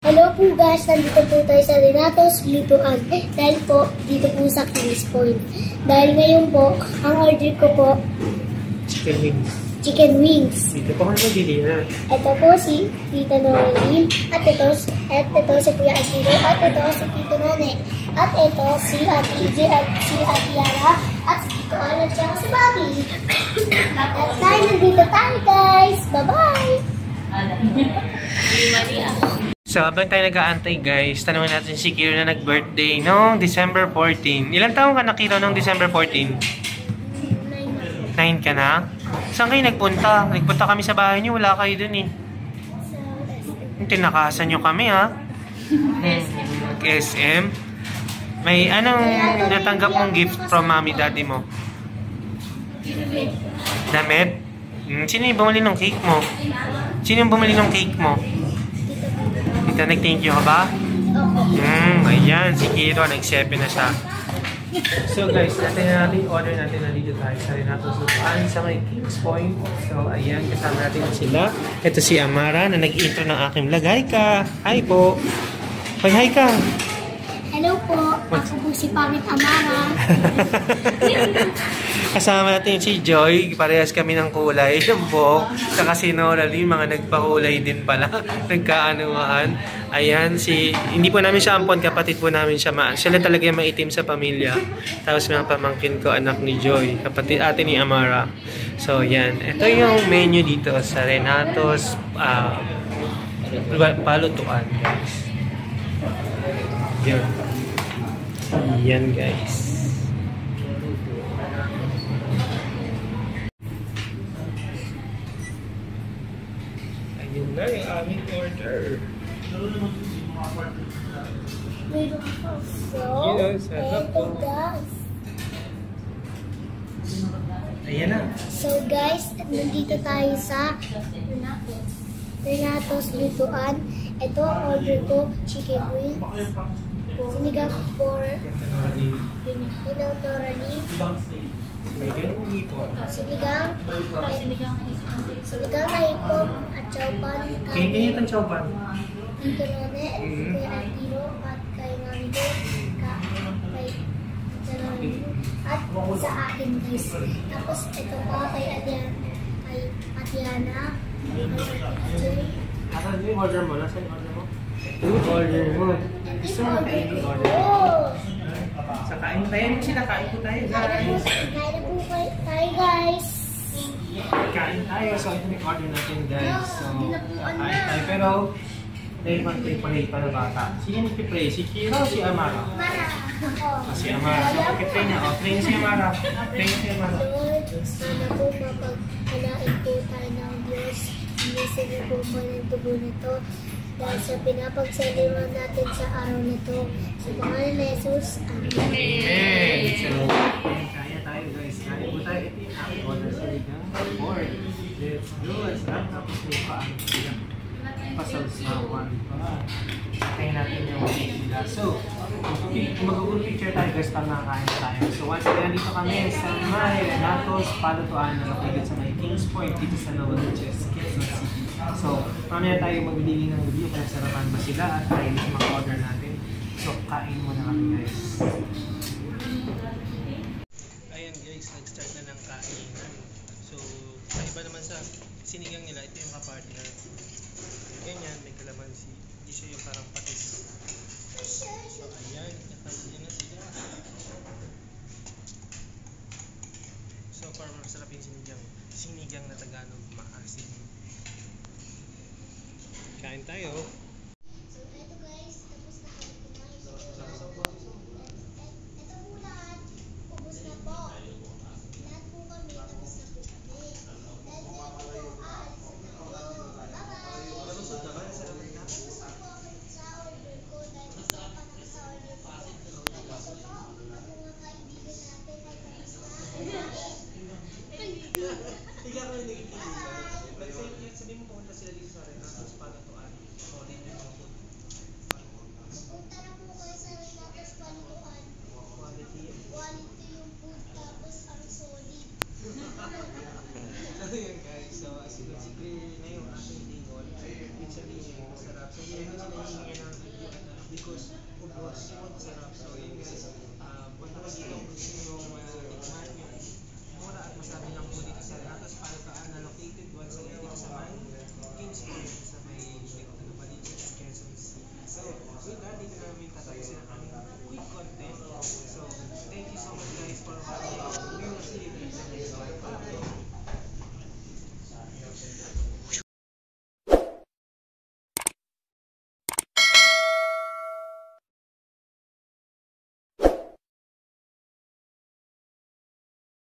Hello po guys, nandito po tayo sa Renatos Lutuan. Dahil po, dito po sa Kings Point. Dahil ngayon po, ang order ko po, chicken wings. Chicken wings. Dito po kayo magdili na. Ito po si Tita Noeline. At ito si Kuya Asiro. At ito si Tito None. At ito si Ate EJ at si Ate Yara. At si Tito Alan siya si Bobby. At tayo, nandito tayo guys. Bye-bye! So, habang tayo nag-aantay guys, tanungin natin si Kiro na nag-birthday noong December 14. Ilang taong ka na, Kiro, noong December 14? 9 ka na? Saan kayo nagpunta? Nagpunta kami sa bahay niyo, wala kayo dun eh. Tinakasan niyo kami ha? SM? May anong natanggap mong gift from mommy daddy mo? Damit? Sino yung bumili ng cake mo? Sino yung bumili ng cake mo? Ito, nag-thank you ka ba? Ayan, si Kiro, nag-7 na siya. So guys, natin order natin na dito tayo sa Renatos Lutuan sa may Kings Point. So ayan, kasama natin sila. Ito si Amara na nag-intro ng aking vlog. Hi ka! Hi po! Hi ka! Hello po! Ako po si Pangit Amara. Kasama natin si Joy. Parehas kami ng kulay ng buhok. Saka si Noralie, mga nagpakulay din pala. Nagkaanuhan. Ayan, hindi po namin siya ampon, kapatid po namin siya. Siya lang talaga yung maitim sa pamilya. Tapos mga pamangkin ko, anak ni Joy. Kapatid ate ni Amara. So, yan. Ito yung menu dito sa Renatos Palutuan, guys. Yan. Yan, guys. Ayun na yung aming order. Ayan na. So guys, nandito tayo sa Renatos Lutuan. Ito, order ko, chicken wings. Sinigang for Pinang Noralie. Sinigang na hipon at chowpan. Kaya itong chowpan? Dito None, kay Artiro at kay Mami ko, kay Tito at sa akin guys. Tapos ito pa kay Atiana, kay Ate. Asan yung order mo? Nasaan yung order mo? Yung order mo. Gusto mo kain yung order mo? Sa kain tayo. Sinakain po tayo guys. Kain po tayo guys. Kain tayo. So ito yung order natin guys. So kain tayo. Pero dahil mag-pray pa na bata. Sino nag-pray? Si Kiro o si Amara? Si Amara. So mag-pray niya. Pray si Amara. Pray si Amara. Lord, sana po mapagkalain po tayo ng Diyos. Inisipin po mo ng tubo nito. Dahil sa pinapagsaliwan natin sa araw nito. Sa pangalan ni Jesus. Amen. Amen. So, kaya tayo guys. Kaya po tayo. Ito yung aking order sa ligang board. Let's do it. Sarap tapos may paano sila. Pasal-sawan pa. Kaya natin yung nila. So, mag-Google picture tayo guys pag nakakain tayo. So, once again, dito kami sa may Renatos Palutuan na located sa may Kings Point dito sa Novaliches, Quezon City. So, mamaya tayo magbibigay ng review kung sarapan ba sila at tayo sa mga order natin. So, kain muna kami guys. Ayan guys, nag-start na ng kainan. So, iba naman sa sinigang nila, ito yung kapartner. Ganyan, may kalamansi. Hindi siya yung parang patis. So, ayan. Nakasiyan na sila. So far, masarap yung sinigang. Sinigang na Tagalog, maasim. Kain tayo. So, ito guys, tapos na kami kumain. Ito po lahat, ubos na po. Lahat po kami, tapos na po kami. Dahil ngayon po, aalis na tayo. Bye-bye! because ubos, sarap. So yun guys, punta ka dito kung gusto nyo tikman yung mura at masabi lang po dito